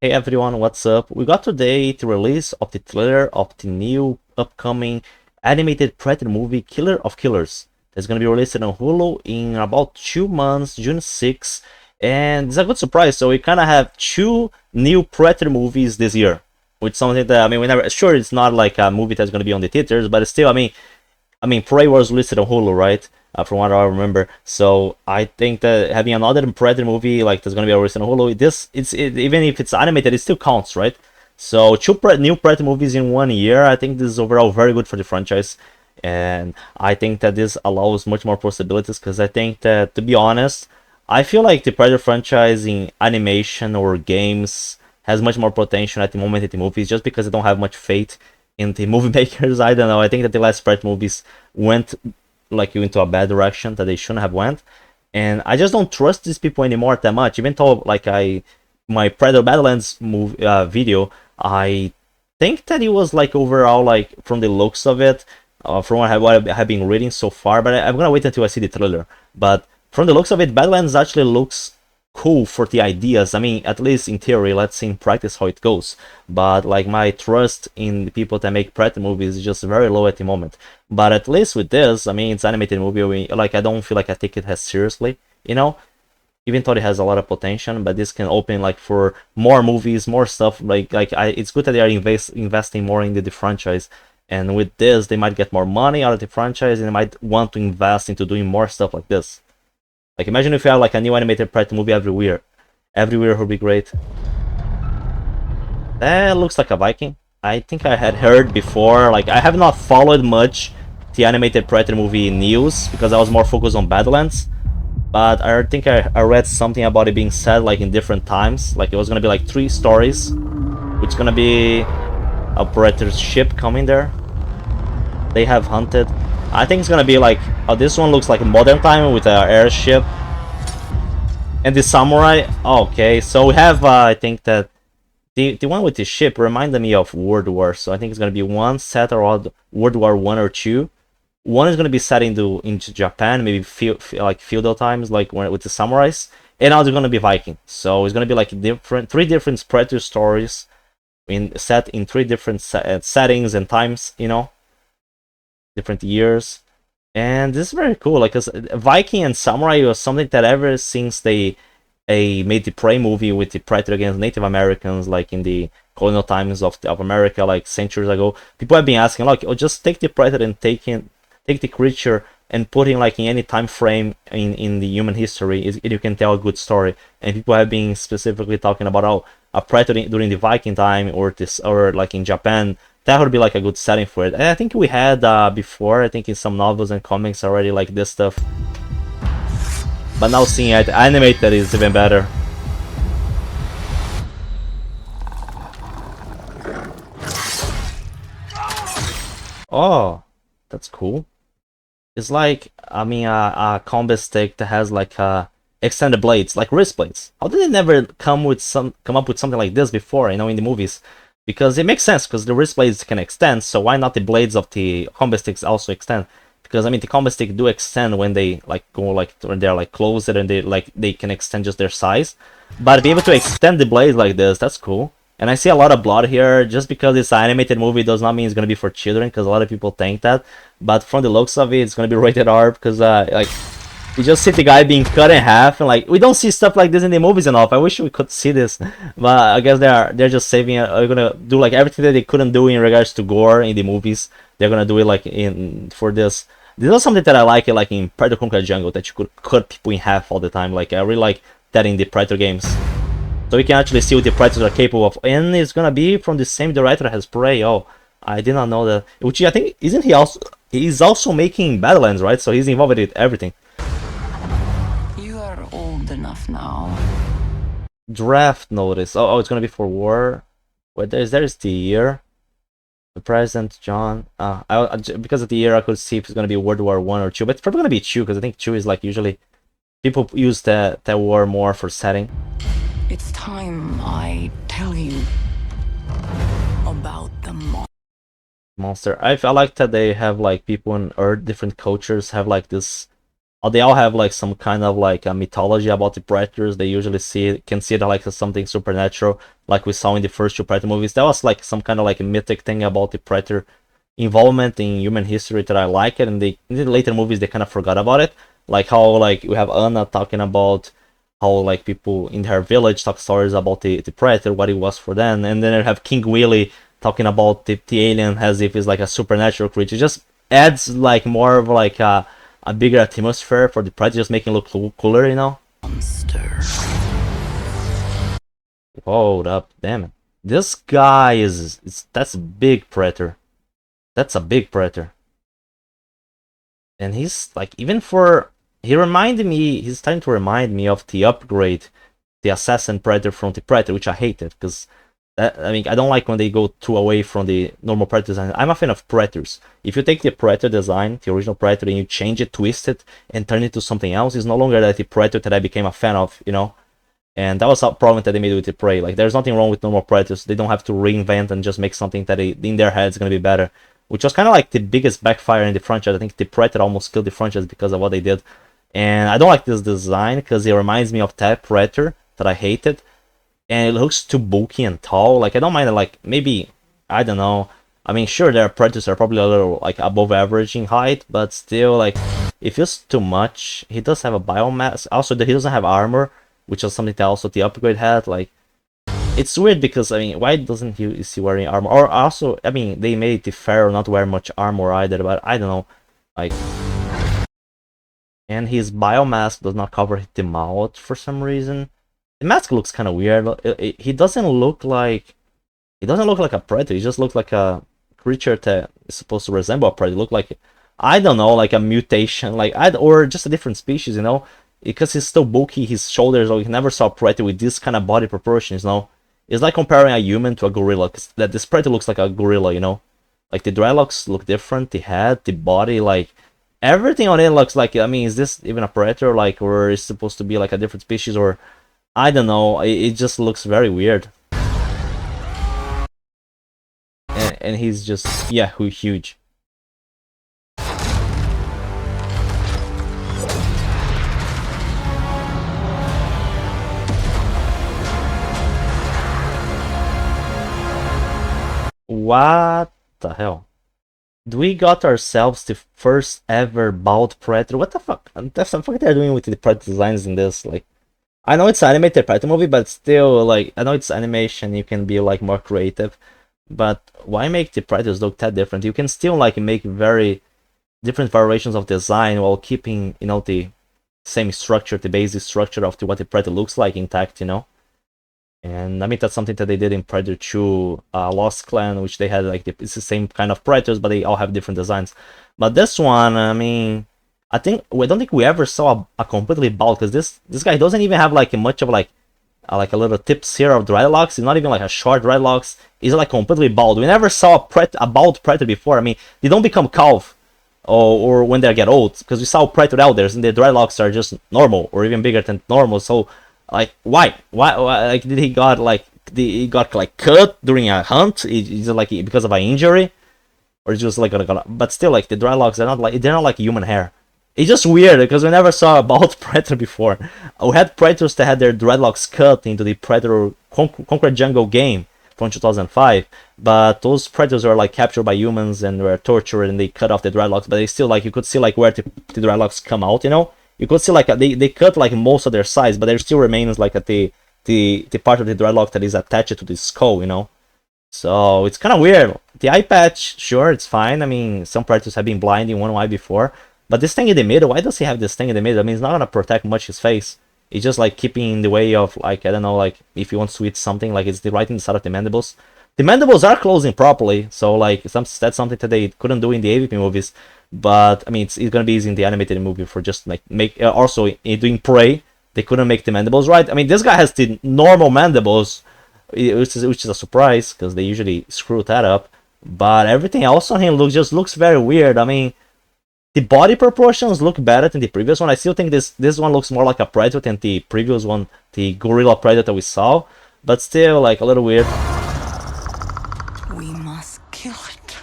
Hey everyone, what's up? We got today the release of the trailer of the new upcoming animated Predator movie Killer of Killers. That's gonna be released on Hulu in about 2 months, June 6th, and it's a good surprise. So we kind of have two new Predator movies this year, which something that we never sure it's not like a movie that's gonna be on the theaters, but still, Prey was listed on Hulu, right? From what I remember. So I think that having another Predator movie like that's gonna be released on Hulu, even if it's animated, it still counts, right? So new Predator movies in 1 year, I think this is overall very good for the franchise, and I think that this allows much more possibilities because I think that, to be honest, I feel like the Predator franchise in animation or games has much more potential at the moment in the movies, just because I don't have much faith in the movie makers. I don't know. I think that the last Predator movies went like into a bad direction that they shouldn't have went, and I just don't trust these people anymore that much. Even though my Predator Badlands video, I think that it was like overall like from the looks of it, from what I have been reading so far. But I'm gonna wait until I see the trailer. But from the looks of it, Badlands actually looks cool for the ideas. I mean, at least in theory. Let's see in practice how it goes. But like my trust in the people that make Predator movies is just very low at the moment. But at least with this, I mean, it's an animated movie. I don't feel like I take it as seriously, you know. Even though it has a lot of potential, but this can open like for more movies, more stuff. It's good that they are investing more into the franchise. And with this, they might get more money out of the franchise, and they might want to invest into doing more stuff like this. Like, imagine if you have like a new animated Predator movie every year. Every year would be great. That looks like a Viking. I think I had heard before. Like, I have not followed much the animated Predator movie news because I was more focused on Badlands. But I think I read something about it being said like in different times. Like, it was gonna be like 3 stories, which is gonna be a Predator's ship coming there. They have hunted. I think it's gonna be like, this one looks like a modern time with an airship. And the samurai, okay, so we have, I think that the one with the ship reminded me of World War, so I think it's gonna be one set around World War 1 or 2. One is gonna be set into Japan, maybe like feudal times, like with the samurais, and now they're gonna be Viking. So it's gonna be like 3 different Predator stories set in 3 different settings and times, you know, different years. And this is very cool, like, cause Viking and samurai was something that ever since they made the Prey movie with the Predator against Native Americans, like in the colonial times of America, like centuries ago, people have been asking, like, oh, just take the Predator and take the creature and put him like in any time frame in the human history, you can tell a good story. And people have been specifically talking about how a Predator during the Viking time or like in Japan, that would be like a good setting for it. And I think we had before, I think in some novels and comics already, like this stuff. But now seeing it animated is even better. Oh, that's cool. It's like, a combat stick that has like extended blades, like wrist blades. How did they never come up with something like this before, you know, in the movies? Because it makes sense, because the wrist blades can extend, so why not the blades of the combat sticks also extend? Because I mean, the combat stick do extend when they like go like when they're like closed and they can extend just their size. But be able to extend the blade like this, that's cool. And I see a lot of blood here. Just because it's an animated movie does not mean it's gonna be for children, because a lot of people think that. But from the looks of it, it's gonna be rated R, because like, you just see the guy being cut in half, and like, we don't see stuff like this in the movies enough. I wish we could see this, but I guess they're just saving it. They're gonna do like everything that they couldn't do in regards to gore in the movies. They're gonna do it like for this. This is something that I like, like in Predator Conquer Jungle, that you could cut people in half all the time. Like, I really like that in the Predator games. So we can actually see what the Predators are capable of, and it's gonna be from the same director as Prey. Oh, I did not know that. Which I think he's also making Badlands, right? So he's involved with everything. You are old enough now. Draft notice. Oh, it's gonna be for war. Wait, there's the year. The President John. Because of the year, I could see if it's gonna be World War 1 or 2, but it's probably gonna be 2, because I think 2 is like usually people use that war more for setting. It's time I tell you about the Monster. I like that they have like people in Earth, different cultures have like this they all have like some kind of like a mythology about the predators. They usually can see it like as something supernatural, like we saw in the first two predator movies. That was like some kind of like mythic thing about the predator involvement in human history that I like it. And in the later movies they kind of forgot about it, like how like we have Anna talking about how like people in her village talk stories about the predator, what it was for them, and then you have King Willie talking about the alien as if it's like a supernatural creature. It just adds like more of like a bigger atmosphere for the predator, just making it look cooler, you know. Monster. Hold up, damn it! This guy that's a big predator. That's a big predator. And he's like, even for, he's starting to remind me of the upgrade, the assassin predator from the predator, which I hated because I mean, I don't like when they go too away from the normal predator design. I'm a fan of predators. If you take the predator design, the original predator, and you change it, twist it, and turn it to something else, it's no longer that the predator that I became a fan of, you know. And that was a problem that they made with the prey. Like, there's nothing wrong with normal predators. They don't have to reinvent and just make something that in their head is gonna be better, which was kind of like the biggest backfire in the franchise. I think the predator almost killed the franchise because of what they did. And I don't like this design because it reminds me of that predator that I hated, and it looks too bulky and tall. Like, I don't mind it, like, maybe, I don't know. I mean, sure, their predators are probably a little, like, above average in height, but still, like, it feels too much. He does have a biomass. Also, he doesn't have armor, which is something that also the upgrade had. Like, it's weird because, I mean, why doesn't he, is he wearing armor? Or also, I mean, they made the Pharaoh not wear much armor either, but I don't know. Like, and his biomask does not cover the mouth for some reason. The mask looks kind of weird. He doesn't look like a predator. He just looks like a creature that is supposed to resemble a predator. Look like, I don't know, like a mutation, like or just a different species, you know? Because he's still bulky, his shoulders, or you never saw a predator with this kind of body proportions, you know? It's like comparing a human to a gorilla, because this predator looks like a gorilla, you know? Like, the dreadlocks look different, the head, the body, like, everything on it looks like, I mean, is this even a predator, like, or is it supposed to be like a different species, or I don't know, it just looks very weird. And he's just, yeah, huge. What the hell? We got ourselves the first ever bald predator. What the fuck? What the fuck they're doing with the predator designs in this? Like, I know it's an animated predator movie, but still, like, I know it's animation, you can be like more creative, but why make the predators look that different? You can still like make very different variations of design while keeping, you know, the same structure, the basic structure of what the predator looks like intact, you know. And I mean, that's something that they did in Predator 2 Lost Clan, which they had like it's the same kind of predators, but they all have different designs. But this one, I mean, I don't think we ever saw a completely bald, because this guy doesn't even have like much of like a little tips here of dreadlocks. He's not even like a short dreadlocks. He's like completely bald. We never saw a bald predator before. I mean, they don't become calf or when they get old, because we saw predator elders and their dreadlocks are just normal or even bigger than normal. So like, why like did he got like cut during a hunt? Is it like because of an injury, or just like but still, like, the dreadlocks they're not like human hair. It's just weird because we never saw a bald predator before. We had predators that had their dreadlocks cut into the Predator Concrete Jungle game from 2005, but those predators were like captured by humans and were tortured and they cut off the dreadlocks, but they still, like, you could see like where the dreadlocks come out, you know. You could see like they cut like most of their size, but there still remains like at the part of the dreadlock that is attached to the skull, you know. So it's kind of weird. The eye patch, sure, it's fine. I mean, some predators have been blind in one eye before, but this thing in the middle, why does he have this thing in the middle? I mean, it's not gonna protect much his face. It's just like keeping in the way of, like, I don't know, like if you want to eat something, like it's right inside of the mandibles. The mandibles are closing properly, so like that's something that they couldn't do in the AVP movies. But I mean, it's gonna be easy in the animated movie for just like also in doing Prey, they couldn't make the mandibles right. I mean, this guy has the normal mandibles, which is a surprise because they usually screw that up. But everything else on him looks very weird. I mean, the body proportions look better than the previous one. I still think this one looks more like a predator than the previous one, the gorilla predator we saw. But still, like, a little weird. We must kill it,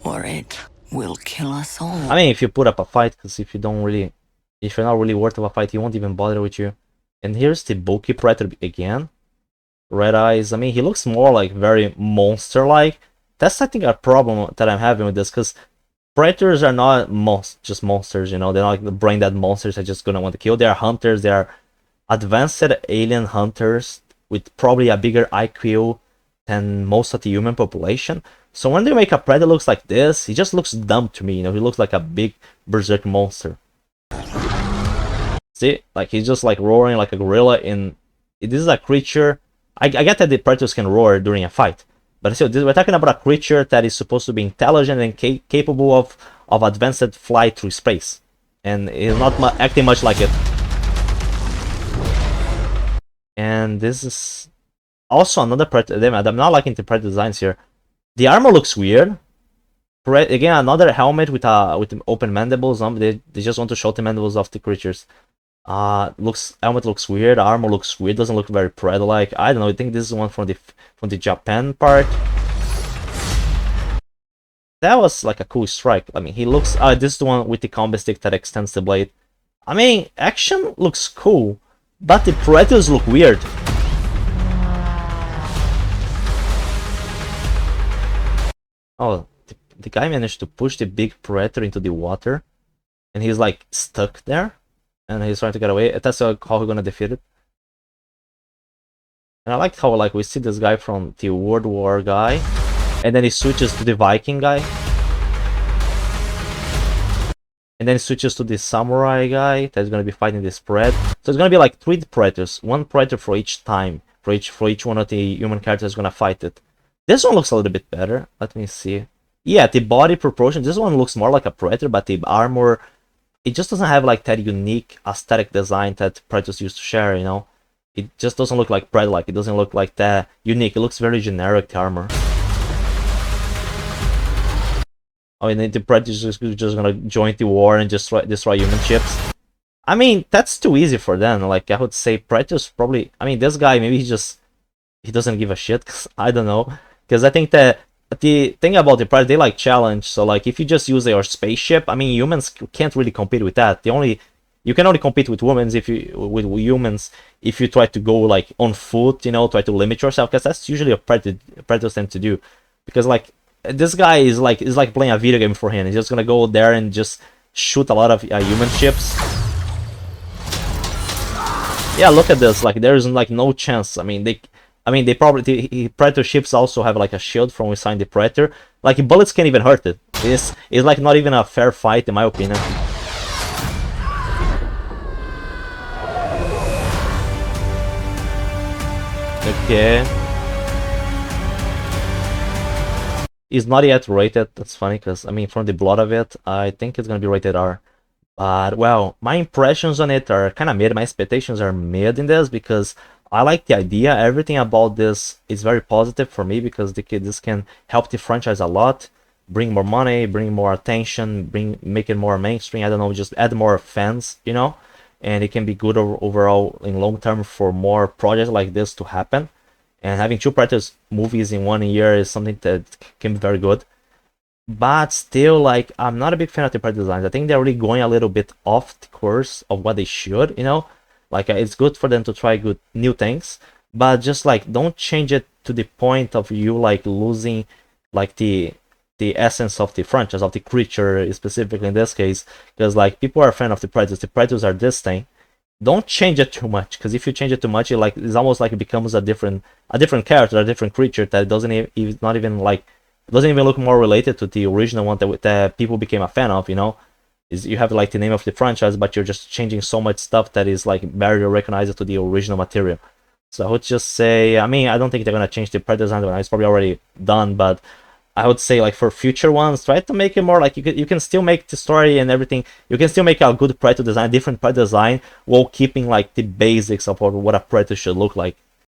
or it will kill us all. I mean, if you put up a fight, because if you're not really worth of a fight, he won't even bother with you. And here's the bulky Predator again. Red eyes. I mean, he looks more like very monster-like. That's, I think, a problem that I'm having with this, because Predators are not just monsters, you know. They're not like the brain-dead monsters that just gonna want to kill. They are hunters. They are advanced alien hunters with probably a bigger IQ than most of the human population. So when they make a Predator looks like this, he just looks dumb to me, you know. He looks like a big berserk monster. See, like he's just like roaring like a gorilla. And this is a creature. I get that the Predators can roar during a fight, but still, we're talking about a creature that is supposed to be intelligent and capable of advanced flight through space, and is not acting much like it. And this is also another Predator. I'm not liking the Predator designs here. The armor looks weird. Again, another helmet with open mandibles. They just want to show the mandibles of the creatures. Helmet looks weird. Armor looks weird. Doesn't look very Predator-like. I don't know. I think this is one from the Japan part. That was like a cool strike. I mean, he looks. This is the one with the combat stick that extends the blade. I mean, action looks cool, but the Predators look weird. Oh, the guy managed to push the big Predator into the water, and he's like stuck there. And he's trying to get away. That's how we're gonna defeat it. And I like how like we see this guy from the World War guy, and then he switches to the Viking guy, and then he switches to the Samurai guy that's gonna be fighting the spread. So it's gonna be like 3 Predators, 1 Predator for each time, for each one of the human characters gonna fight it. This one looks a little bit better. Let me see. Yeah, the body proportion. This one looks more like a Predator, but the armor, it just doesn't have like that unique aesthetic design that Predators used to share, you know? It just doesn't look like Predator-like. It doesn't look like that unique. It looks very generic, the armor. Oh, and then the Predators just gonna join the war and just destroy human ships. I mean, that's too easy for them. Like, I would say Predators probably... I mean, this guy, maybe he doesn't give a shit, cause I don't know. Because I think that the thing about the Predator, they like challenge. So like if you just use your spaceship, I mean, humans can't really compete with that. You can only compete with humans if you try to go like on foot, you know, try to limit yourself, because that's usually what Predators tend to do. Because like this guy is like playing a video game for him. He's just gonna go there and just shoot a lot of human ships. Yeah, look at this. Like there is like no chance. I mean, they probably the Predator ships also have like a shield from inside the Predator. Like bullets can't even hurt it. It's like not even a fair fight in my opinion. Okay. It's not yet rated. That's funny because I mean from the blood of it, I think it's gonna be rated R. But well, my impressions on it are kind of mid. My expectations are mid in this because I like the idea. Everything about this is very positive for me because this can help the franchise a lot, bring more money, bring more attention, make it more mainstream. I don't know, just add more fans, you know, and it can be good overall in long term for more projects like this to happen. And having 2 Predators movies in 1 year is something that can be very good. But still, like, I'm not a big fan of the Predator designs. I think they're really going a little bit off the course of what they should, you know. Like, it's good for them to try new things, but just like don't change it to the point of you like losing like the essence of the franchise, of the creature specifically in this case, because like people are a fan of the Predators. The Predators are this thing. Don't change it too much, because if you change it too much, it's almost like it becomes a different character, a different creature that doesn't even look more related to the original one that people became a fan of, you know. You have like the name of the franchise, but you're just changing so much stuff that is like barely recognized to the original material. So I would just say, I mean, I don't think they're gonna change the Predator design. It's probably already done, but I would say like for future ones, try to make it more like you can still make the story and everything. You can still make a good Predator design, different Predator design, while keeping like the basics of what a Predator should look like.